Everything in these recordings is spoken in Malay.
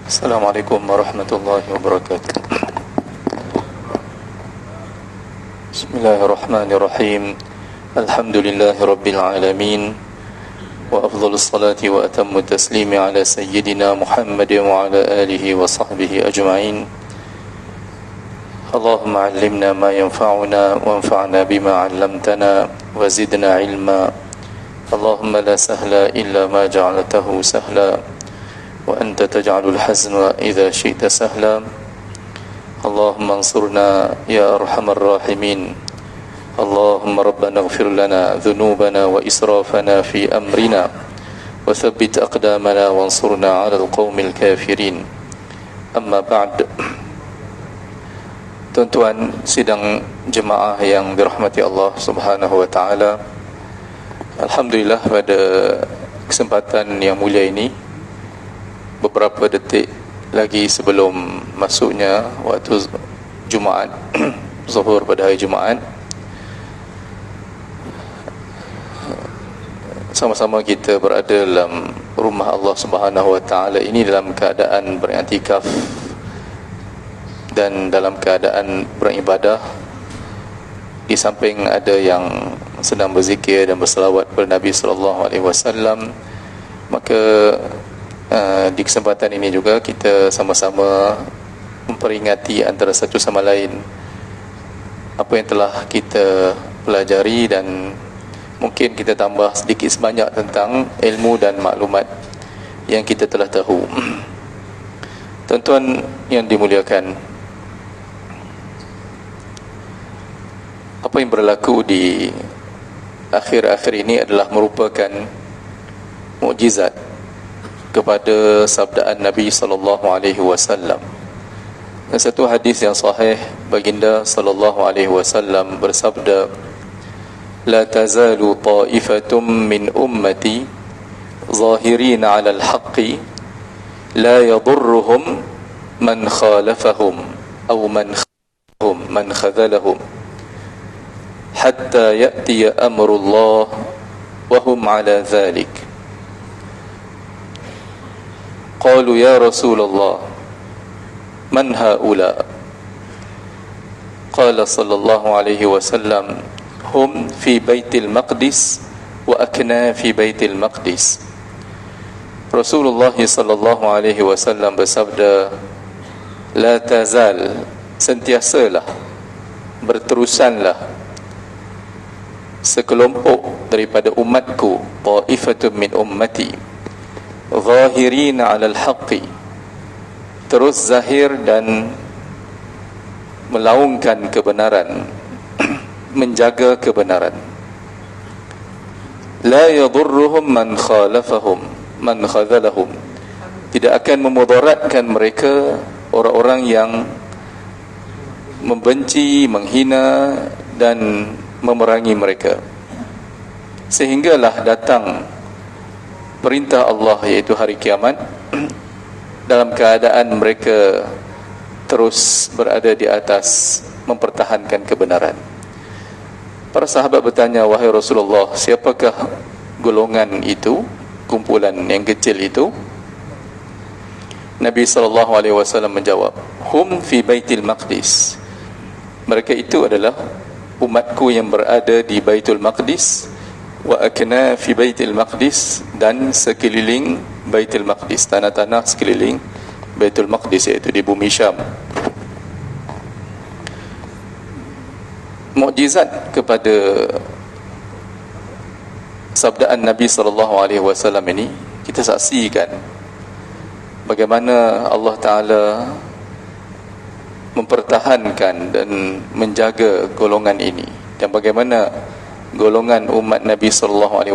Assalamualaikum warahmatullahi wabarakatuh. Bismillahirrahmanirrahim. Alhamdulillahi rabbil alamin. Wa afdhalus salati wa atammu taslimi ala sayyidina Muhammadin wa ala alihi wa sahbihi ajma'in. Allahumma 'allimna ma yanfa'una wanfa'na bima 'allamtana wa zidna 'ilma. Allahumma la sahla illa ma ja'altahu sahla wa anta taj'alul hazna idza syi'ta sahla. Allahumma ansurna ya arhamar rahimin. Allahumma rabbana ighfir lana dhunubana wa israfana fi amrina wa thabbit aqdamana wansurna 'alal qaumil kafirin. Amma ba'd. Tuan-tuan sidang jemaah yang dirahmati Allah Subhanahu wa taala, alhamdulillah pada kesempatan yang mulia ini, beberapa detik lagi sebelum masuknya waktu Jumaat, zuhur pada hari Jumaat, sama-sama kita berada dalam rumah Allah Subhanahu wa taala ini dalam keadaan beriktikaf dan dalam keadaan beribadah. Di samping ada yang sedang berzikir dan berselawat kepada Nabi sallallahu alaihi wasallam, maka di kesempatan ini juga kita sama-sama memperingati antara satu sama lain apa yang telah kita pelajari, dan mungkin kita tambah sedikit sebanyak tentang ilmu dan maklumat yang kita telah tahu. Tuan-tuan yang dimuliakan, apa yang berlaku di akhir-akhir ini adalah merupakan mukjizat kepada sabdaan Nabi sallallahu alaihi wasallam. Satu hadis yang sahih, baginda sallallahu alaihi wasallam bersabda, "La tazalu ta'ifatum min ummati zahirin 'ala al-haqqi la yadurruhum man khalafahum aw man khadhalahum hatta ya'tiya amrullah wa hum 'ala dhalik." Qalu ya Rasulullah, man haula? Qala sallallahu alaihi wasallam, hum fi baitil maqdis wa akna fi baitil maqdis. Rasulullah sallallahu alaihi wasallam bersabda, la tazal, sentiasalah, berterusanlah sekelompok daripada umatku, ta'ifatun min ummati, zahirin 'alal haqqi, terus zahir dan melaungkan kebenaran, menjaga kebenaran. La yadurruhum man khalafahum man khadhalahum, tidak akan memudaratkan mereka orang-orang yang membenci, menghina dan memerangi mereka, sehinggalah datang perintah Allah, iaitu hari kiamat, dalam keadaan mereka terus berada di atas mempertahankan kebenaran. Para sahabat bertanya, wahai Rasulullah, siapakah golongan itu, kumpulan yang kecil itu? Nabi SAW menjawab, hum fi baitil maqdis, mereka itu adalah umatku yang berada di Baitul Maqdis, wa akna fi Baitul Maqdis, dan sekeliling Baitul Maqdis, tanah-tanah sekeliling Baitul Maqdis, iaitu di bumi Syam. Mukjizat kepada sabdaan Nabi SAW ini, kita saksikan bagaimana Allah Ta'ala mempertahankan dan menjaga golongan ini, dan bagaimana golongan umat Nabi SAW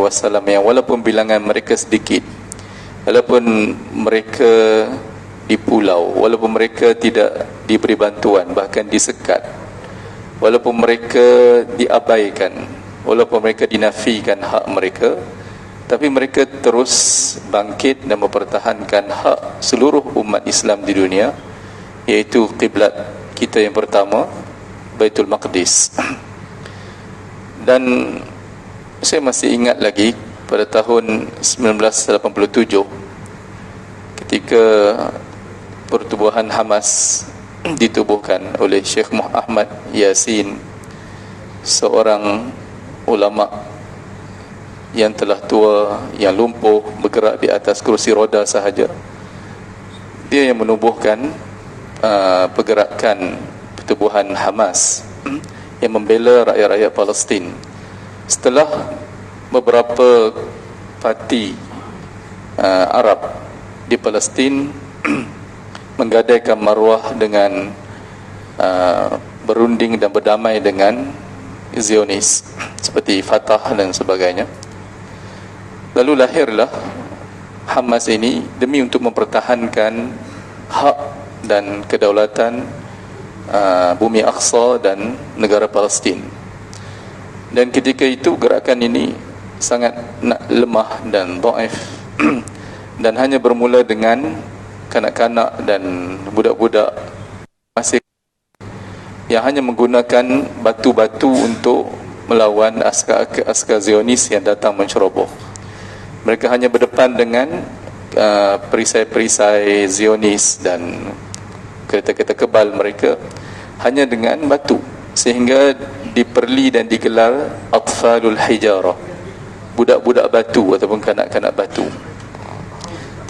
yang walaupun bilangan mereka sedikit, walaupun mereka di pulau, walaupun mereka tidak diberi bantuan, bahkan disekat, walaupun mereka diabaikan, walaupun mereka dinafikan hak mereka, tapi mereka terus bangkit dan mempertahankan hak seluruh umat Islam di dunia, iaitu kiblat kita yang pertama, Baitul Maqdis. Dan saya masih ingat lagi pada tahun 1987, ketika pertubuhan Hamas ditubuhkan oleh Syekh Ahmad Yasin, seorang ulama yang telah tua, yang lumpuh, bergerak di atas kursi roda sahaja. Dia yang menubuhkan pergerakan pertubuhan Hamas yang membela rakyat-rakyat Palestin. Setelah beberapa parti Arab di Palestin menggadaikan maruah dengan berunding dan berdamai dengan Zionis seperti Fatah dan sebagainya, lalu lahirlah Hamas ini demi untuk mempertahankan hak dan kedaulatan bumi Aqsa dan negara Palestin. Dan ketika itu gerakan ini sangat lemah dan dhaif dan hanya bermula dengan kanak-kanak dan budak-budak masih yang hanya menggunakan batu-batu untuk melawan askar Zionis yang datang menceroboh. Mereka hanya berdepan dengan perisai-perisai Zionis dan kereta-kereta kebal mereka hanya dengan batu, sehingga diperli dan digelar Atfalul Hijarah, budak-budak batu ataupun kanak-kanak batu.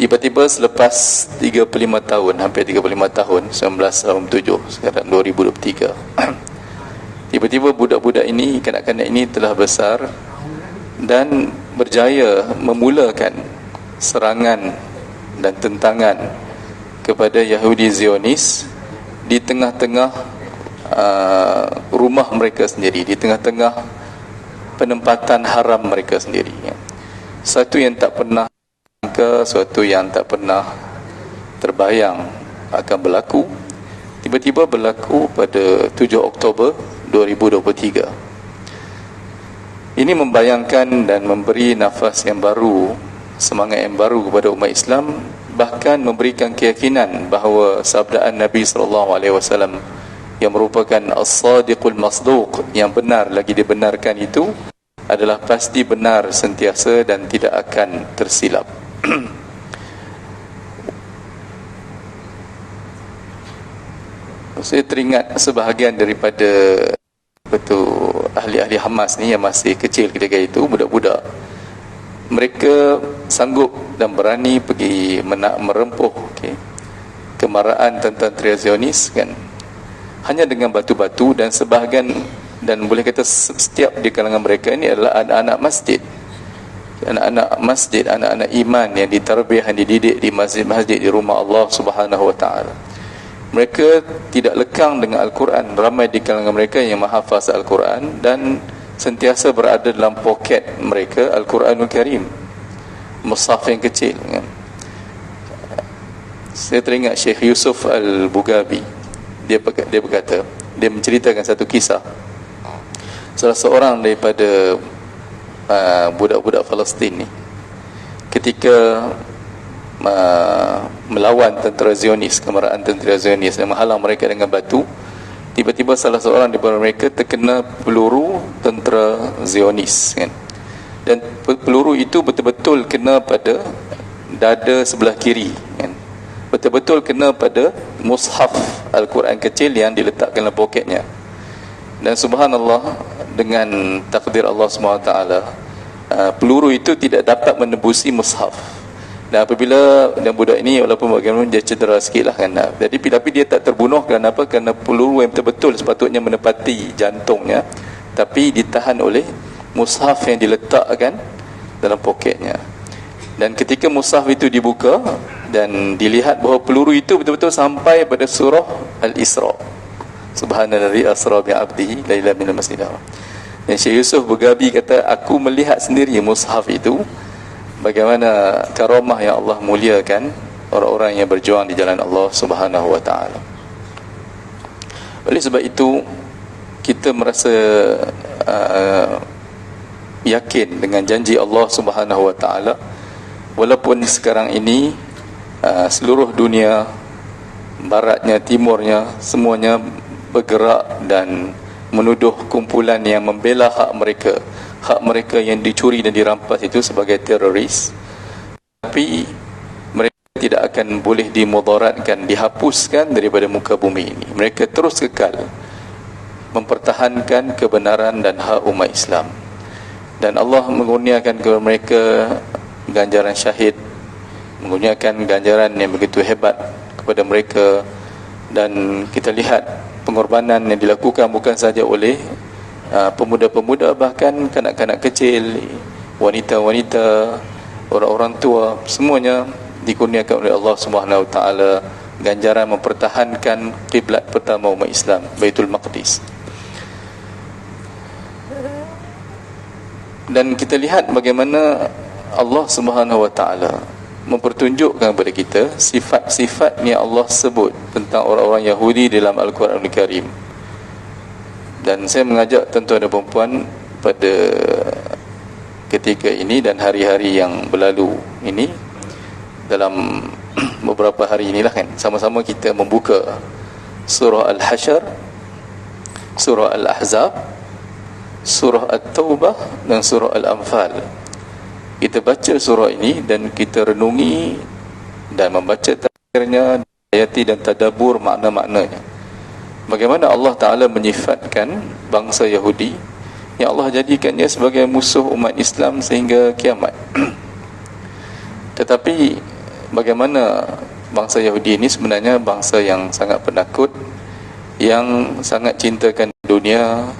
Tiba-tiba selepas 35 tahun, hampir 35 tahun, 1987, sekarang 2023, tiba-tiba budak-budak ini, kanak-kanak ini telah besar dan berjaya memulakan serangan dan tentangan kepada Yahudi Zionis di tengah-tengah rumah mereka sendiri, di tengah-tengah penempatan haram mereka sendiri. Satu yang tak pernah sangka, suatu yang tak pernah terbayang akan berlaku, tiba-tiba berlaku pada 7 Oktober 2023. Ini membayangkan dan memberi nafas yang baru, semangat yang baru kepada umat Islam, bahkan memberikan keyakinan bahawa sabdaan Nabi SAW yang merupakan as-sadiqul masduq, yang benar lagi dibenarkan, itu adalah pasti benar sentiasa dan tidak akan tersilap. Saya teringat sebahagian daripada ahli-ahli Hamas ni yang masih kecil ketika itu, budak-budak. Mereka sanggup dan berani pergi merempuh kemarahan tentera Zionis kan, hanya dengan batu-batu. Dan sebahagian, dan boleh kata setiap di kalangan mereka ini adalah anak-anak masjid, anak-anak iman yang ditarbiyah, yang dididik di masjid-masjid di rumah Allah Subhanahu wa taala. Mereka tidak lekang dengan Al-Quran. Ramai di kalangan mereka yang menghafaz Al-Quran dan sentiasa berada dalam poket mereka Al-Quranul Karim, mushaf yang kecil kan. Saya teringat Syekh Yusuf Al-Bugabi. Dia berkata, dia menceritakan satu kisah. Salah seorang daripada budak-budak Palestin ni, ketika melawan tentera Zionis, kemarahan tentera Zionis, dan menghalang mereka dengan batu, tiba-tiba salah seorang daripada mereka terkena peluru tentera Zionis kan? Dan peluru itu betul-betul kena pada dada sebelah kiri kan? Betul-betul kena pada mushaf Al-Quran kecil yang diletakkan dalam poketnya. Dan subhanallah, dengan takdir Allah SWT, peluru itu tidak dapat menembusi mushaf. Dan apabila budak ini, walaupun bagaimana, dia cedera sikit lah kan, jadi tapi dia tak terbunuh. Kerana apa? Kerana peluru yang betul-betul sepatutnya menepati jantungnya, tapi ditahan oleh mushaf yang diletakkan dalam poketnya. Dan ketika mushaf itu dibuka dan dilihat bahawa peluru itu betul-betul sampai pada surah Al-Isra, Subhanalladzi asra bi'abdihi lailan minal masjidil haram. Dan Syekh Yusuf Bugabi kata, aku melihat sendiri mushaf itu, bagaimana karamah yang Allah muliakan orang-orang yang berjuang di jalan Allah Subhanahu wa taala. Oleh sebab itu, kita merasa yakin dengan janji Allah Subhanahu wa taala, walaupun sekarang ini seluruh dunia, baratnya, timurnya, semuanya bergerak dan menuduh kumpulan yang membela hak mereka yang dicuri dan dirampas itu sebagai teroris, tapi mereka tidak akan boleh dimudaratkan, dihapuskan daripada muka bumi ini. Mereka terus kekal mempertahankan kebenaran dan hak umat Islam. Dan Allah mengurniakan kepada mereka ganjaran syahid, mengurniakan ganjaran yang begitu hebat kepada mereka. Dan kita lihat pengorbanan yang dilakukan bukan saja oleh pemuda-pemuda, bahkan kanak-kanak kecil, wanita-wanita, orang-orang tua, semuanya dikurniakan oleh Allah Subhanahu Wa Taala ganjaran mempertahankan kiblat pertama umat Islam, Baitul Maqdis. Dan kita lihat bagaimana Allah Subhanahu Wa Taala mempertunjukkan kepada kita sifat-sifat yang Allah sebut tentang orang-orang Yahudi dalam Al-Quranul Karim. Dan saya mengajak tuan-tuan dan puan pada ketika ini dan hari-hari yang berlalu ini, dalam beberapa hari inilah kan, sama-sama kita membuka surah Al-Hasyr, surah Al-Ahzab, surah At-Taubah dan surah Al-Anfal. Kita baca surah ini dan kita renungi dan membaca tafsirnya, ayati dan tadabbur makna-maknanya. Bagaimana Allah Ta'ala menyifatkan bangsa Yahudi yang Allah jadikannya sebagai musuh umat Islam sehingga kiamat. Tetapi bagaimana bangsa Yahudi ini sebenarnya bangsa yang sangat penakut, yang sangat cintakan dunia,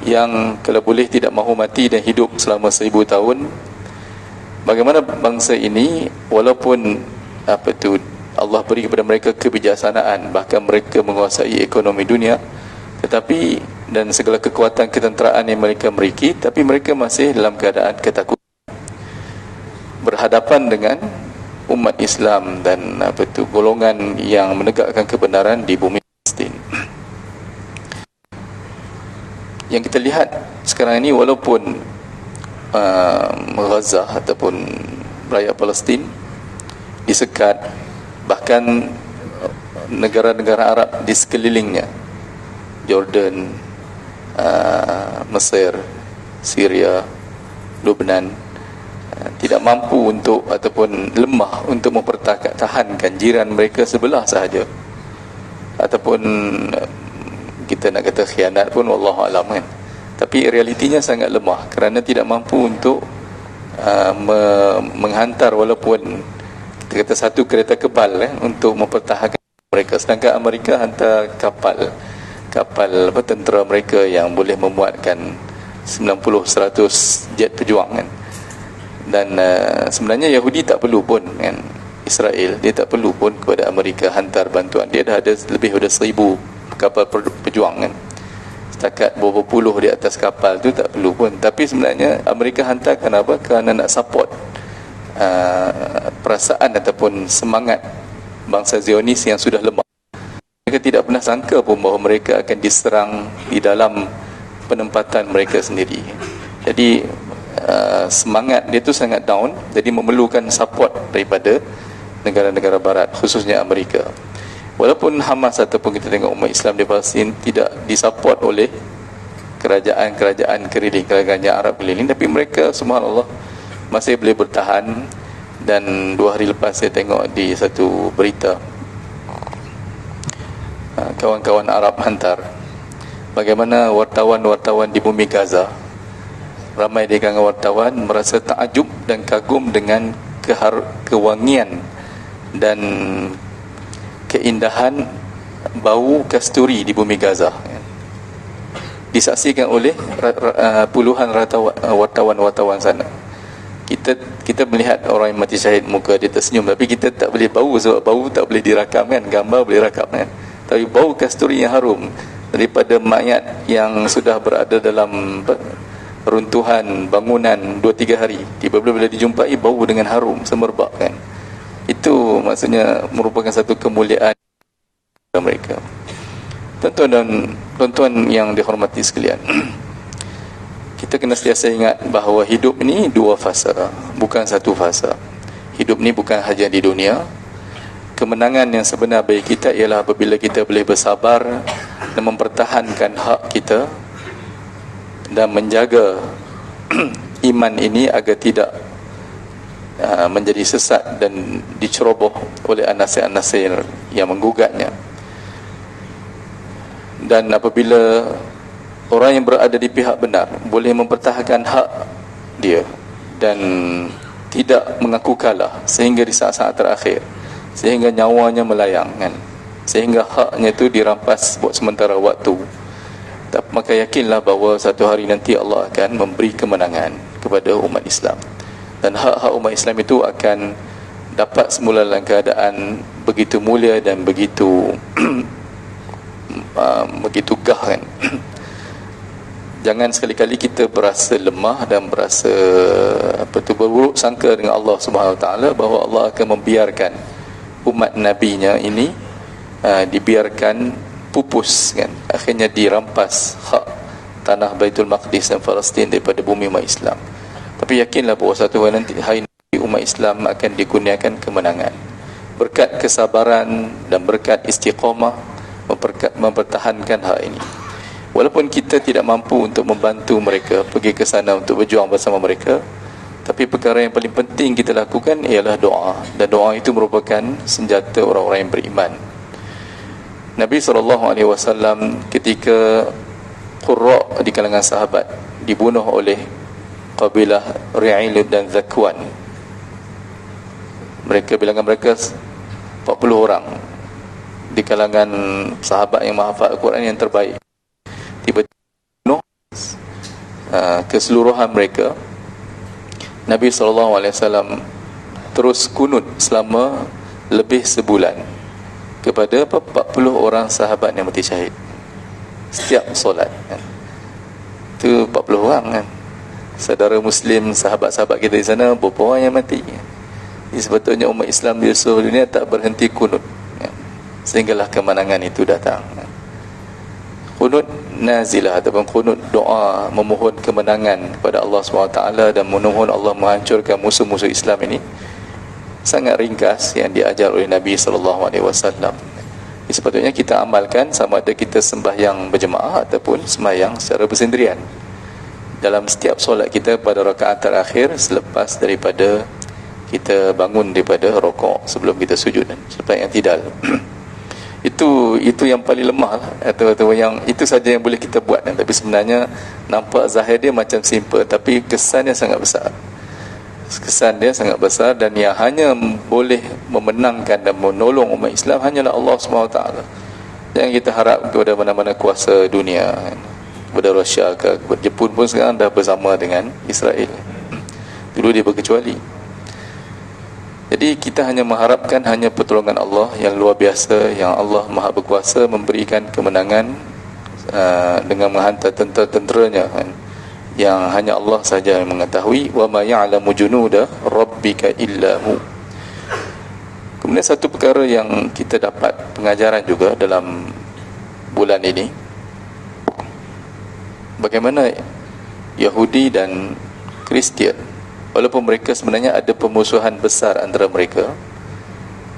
yang kalau boleh tidak mahu mati dan hidup selama 1000 tahun. Bagaimana bangsa ini, walaupun Allah beri kepada mereka kebijaksanaan, bahkan mereka menguasai ekonomi dunia, tetapi dan segala kekuatan ketenteraan yang mereka miliki, tapi mereka masih dalam keadaan ketakutan berhadapan dengan umat Islam dan golongan yang menegakkan kebenaran di bumi Palestin. Yang kita lihat sekarang ini, walaupun Gaza ataupun rakyat Palestin disekat, bahkan negara-negara Arab di sekelilingnya, Jordan, Mesir, Syria, Lebanon, tidak mampu untuk ataupun lemah untuk mempertahankan jiran mereka sebelah sahaja, ataupun kita nak kata khianat pun wallahu alam kan, tapi realitinya sangat lemah kerana tidak mampu untuk menghantar walaupun kita kata satu kereta kebal untuk mempertahankan mereka. Sedangkan Amerika hantar kapal tentera mereka yang boleh memuatkan 90-100 jet pejuang kan. Dan sebenarnya Yahudi tak perlu pun kan, Israel dia tak perlu pun kepada Amerika hantar bantuan. Dia dah ada lebih dari 1000 kapal pejuang kan. Setakat beberapa puluh di atas kapal tu tak perlu pun. Tapi sebenarnya Amerika hantar kenapa? Kerana nak support perasaan ataupun semangat bangsa Zionis yang sudah lemah. Mereka tidak pernah sangka pun bahawa mereka akan diserang di dalam penempatan mereka sendiri. Jadi semangat dia tu sangat down, jadi memerlukan support daripada negara-negara barat, khususnya Amerika. Walaupun Hamas ataupun kita tengok umat Islam di Palestin tidak disupport oleh kerajaan-kerajaan keliling, kerajaan Arab keliling, tapi mereka subhanallah masih boleh bertahan. Dan 2 hari lepas saya tengok di satu berita, kawan-kawan Arab hantar bagaimana wartawan-wartawan di bumi Gaza, ramai di kalangan wartawan merasa takjub dan kagum dengan kewangian dan keindahan bau kasturi di bumi Gaza, disaksikan oleh puluhan wartawan-wartawan sana. Kita melihat orang yang mati syahid, muka dia tersenyum, tapi kita tak boleh bau, sebab bau tak boleh dirakam kan, gambar boleh rakam kan. Tapi bau kasturi yang harum daripada mayat yang sudah berada dalam runtuhan bangunan 2-3 hari, tiba-tiba bila dijumpai bau dengan harum semerbak kan. Itu maksudnya merupakan satu kemuliaan mereka. Tuan-tuan yang dihormati sekalian, kita kena sentiasa ingat bahawa hidup ini 2 fasa, bukan 1 fasa. Hidup ni bukan hanya di dunia. Kemenangan yang sebenar bagi kita ialah apabila kita boleh bersabar dan mempertahankan hak kita dan menjaga iman ini agar tidak menjadi sesat dan diceroboh oleh anasir-anasir yang menggugatnya. Dan apabila orang yang berada di pihak benar boleh mempertahankan hak dia dan tidak mengaku kalah sehingga di saat-saat terakhir, sehingga nyawanya melayang kan, sehingga haknya itu dirampas buat sementara waktu, maka yakinlah bahawa satu hari nanti Allah akan memberi kemenangan kepada umat Islam, dan hak-hak umat Islam itu akan dapat semula dalam keadaan begitu mulia dan begitu begitu gah kan. Jangan sekali-kali kita berasa lemah dan berasa berburuk sangka dengan Allah Subhanahu Wa Taala bahawa Allah akan membiarkan umat nabinya ini dibiarkan pupus kan, akhirnya dirampas hak tanah Baitul Maqdis dan Palestin daripada bumi umat Islam. Tapi yakinlah bahawa satu hari nanti umat Islam akan dikurniakan kemenangan berkat kesabaran dan berkat istiqamah mempertahankan hak ini. Walaupun kita tidak mampu untuk membantu mereka pergi ke sana untuk berjuang bersama mereka, tapi perkara yang paling penting kita lakukan ialah doa, dan doa itu merupakan senjata orang-orang yang beriman. Nabi SAW ketika Qurra di kalangan sahabat dibunuh oleh kabilah Ri'il dan Zakwan, bilangan mereka 40 orang di kalangan sahabat yang menghafal Al-Quran yang terbaik, tiba-tiba bunuh keseluruhan mereka. Nabi SAW terus kunut selama lebih sebulan kepada 40 orang sahabat yang mati syahid setiap solat kan. Itu 40 orang kan, saudara muslim, sahabat-sahabat kita di sana, berapa orang yang mati kan? Jadi sebetulnya umat Islam di seluruh dunia tak berhenti kunut kan, sehinggalah kemenangan itu datang kan. Kunut nazilah ataupun kunut doa memohon kemenangan kepada Allah SWT dan memohon Allah menghancurkan musuh-musuh Islam ini sangat ringkas yang diajar oleh Nabi SAW. Sepatutnya kita amalkan sama ada kita sembahyang berjemaah ataupun sembahyang secara bersendirian dalam setiap solat kita pada rakaat terakhir selepas daripada kita bangun daripada rukuk, sebelum kita sujud dan selepas yang tidal. Itu yang paling lemah lah, atau yang itu saja yang boleh kita buat kan? Tapi sebenarnya nampak zahir dia macam simple, tapi kesannya sangat besar. Kesan dia sangat besar, dan yang hanya boleh memenangkan dan menolong umat Islam hanyalah Allah SWT. Jangan kita harap kepada mana-mana kuasa dunia kan? Kepada Rusia ke Jepun pun sekarang dah bersama dengan Israel. Dulu dia berkecuali. Jadi kita hanya mengharapkan hanya pertolongan Allah yang luar biasa, yang Allah Maha Berkuasa memberikan kemenangan dengan menghantar tentera-tenteranya kan, yang hanya Allah saja yang mengetahui. Wa ma ya'lamu junuda rabbika illa hu. Kemudian satu perkara yang kita dapat pengajaran juga dalam bulan ini, bagaimana Yahudi dan Kristian, walaupun mereka sebenarnya ada permusuhan besar antara mereka,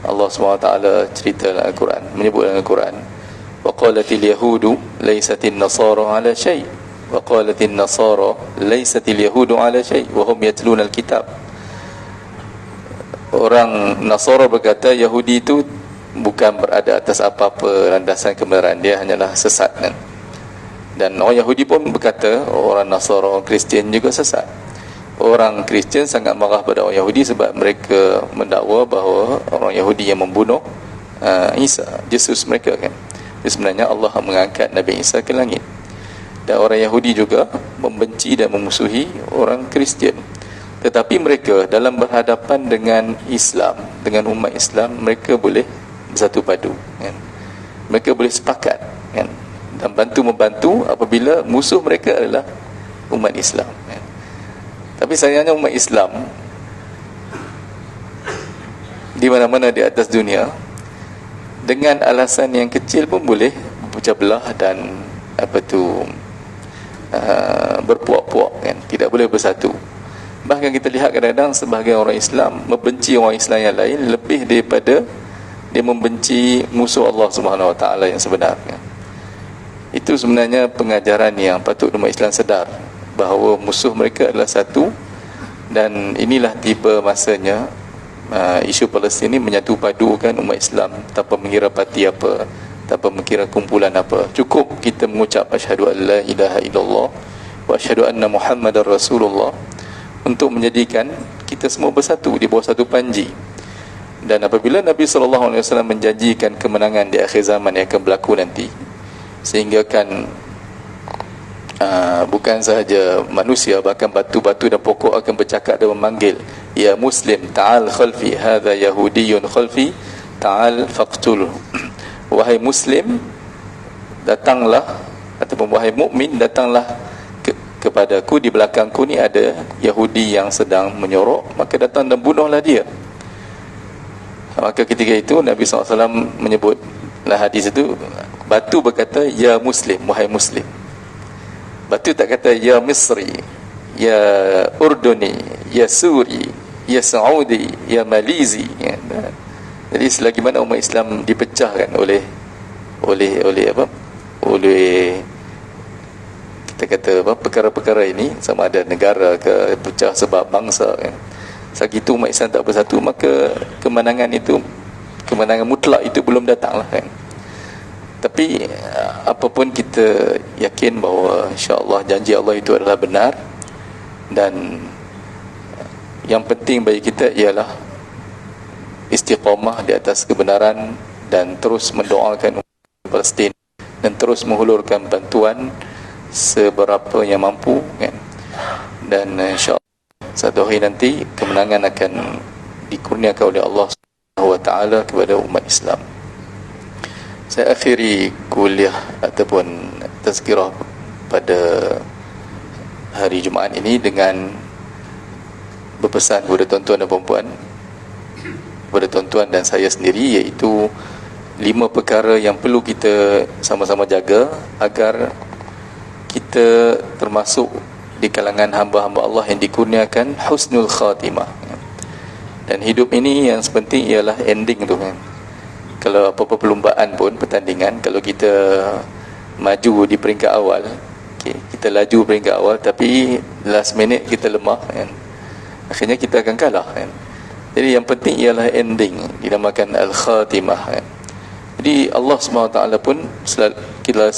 Allah SWT cerita dalam Al-Quran, menyebut dalam Al-Quran, wa qalatil yahudu laysatin nasara ala syai' wa qalatil nasara laysatil yahudu ala syai' wa hum yatluna al-kitab. Orang Nasara berkata Yahudi itu bukan berada atas apa-apa landasan kebenaran, dia hanyalah sesat kan? Dan orang Yahudi pun berkata orang Nasara, orang Kristian juga sesat. Orang Kristian sangat marah pada orang Yahudi sebab mereka mendakwa bahawa orang Yahudi yang membunuh Isa, Yesus mereka kan. Jadi sebenarnya Allah mengangkat Nabi Isa ke langit. Dan orang Yahudi juga membenci dan memusuhi orang Kristian. Tetapi mereka dalam berhadapan dengan Islam, dengan umat Islam, mereka boleh bersatu padu kan? Mereka boleh sepakat kan? Dan bantu-membantu apabila musuh mereka adalah umat Islam kan? Tapi sayangnya umat Islam di mana-mana di atas dunia dengan alasan yang kecil pun boleh berpecah belah dan berpuak-puak kan? Tidak boleh bersatu. Bahkan kita lihat kadang-kadang sebahagian orang Islam membenci orang Islam yang lain lebih daripada dia membenci musuh Allah Subhanahu Wa Taala yang sebenarnya. Itu sebenarnya pengajaran yang patut umat Islam sedar, bahawa musuh mereka adalah satu, Dan inilah tiba masanya isu Palestin ini menyatu padukan umat Islam tanpa mengira parti apa, tanpa mengira kumpulan apa. Cukup kita mengucap asyhadu an la ilaha illallah wa asyhadu anna Muhammadar Rasulullah untuk menjadikan kita semua bersatu di bawah satu panji. Dan apabila Nabi SAW menjanjikan kemenangan di akhir zaman yang akan berlaku nanti, sehingga kan bukan sahaja manusia, bahkan batu-batu dan pokok akan bercakap dan memanggil, ya Muslim, ta'al khalfi, hadha Yahudiyun khalfi, ta'al faqtuluh. Wahai Muslim, datanglah, ataupun wahai mukmin, datanglah kepadaku, di belakangku ni ada Yahudi yang sedang menyorok, maka datang dan bunuhlah dia. Maka ketika itu Nabi SAW menyebutlah hadis itu, batu berkata, ya Muslim, wahai Muslim. Batu tak kata ya Misri, ya Urduni, ya Suri, ya Saudi, ya Malizi. Jadi selagi mana umat Islam dipecahkan oleh kita kata perkara-perkara ini, sama ada negara ke pecah sebab bangsa, selagi itu umat Islam tak bersatu, maka kemenangan itu, kemenangan mutlak itu belum datang lah kan. Tapi apapun kita yakin bahawa insya-Allah janji Allah itu adalah benar, dan yang penting bagi kita ialah istiqamah di atas kebenaran dan terus mendoakan umat Palestin dan terus menghulurkan bantuan seberapa yang mampu kan. Dan insya-Allah satu hari nanti kemenangan akan dikurniakan oleh Allah Subhanahu wa taala kepada umat Islam. Saya akhiri kuliah ataupun tazkirah pada hari Jumaat ini dengan berpesan kepada tuan-tuan dan puan-puan, kepada tuan-tuan dan saya sendiri, iaitu 5 perkara yang perlu kita sama-sama jaga agar kita termasuk di kalangan hamba-hamba Allah yang dikurniakan husnul khatimah. Dan hidup ini yang sepenting ialah ending tu kan. Kalau apa-apa perlumbaan pun, pertandingan, kalau kita maju di peringkat awal, kita laju peringkat awal, tapi last minute kita lemah kan, akhirnya kita akan kalah kan. Jadi yang penting ialah ending, dinamakan al-khatimah kan. Jadi Allah SWT pun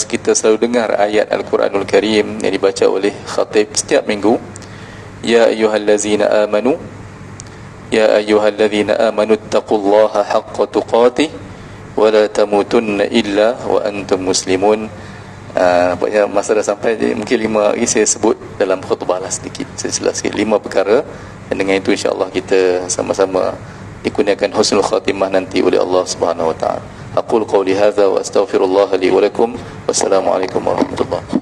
kita selalu dengar ayat Al-Quranul Karim yang dibaca oleh khatib setiap minggu, ya ayyuhallazina amanu, ya ayyuhallazina amanu taqullaha haqqa tuqatih wala tamutunna illa wa antum muslimun. Banyak masa dah sampai, jadi mungkin 5 lagi saya sebut dalam khutbah lah sedikit, saya jelas sikit 5 perkara, dan dengan itu insya-Allah kita sama-sama dikurniakan husnul khatimah nanti oleh Allah Subhanahu wa taala. Aqul qawli hadza wa astaghfirullah li wa lakum. Wassalamualaikum warahmatullahi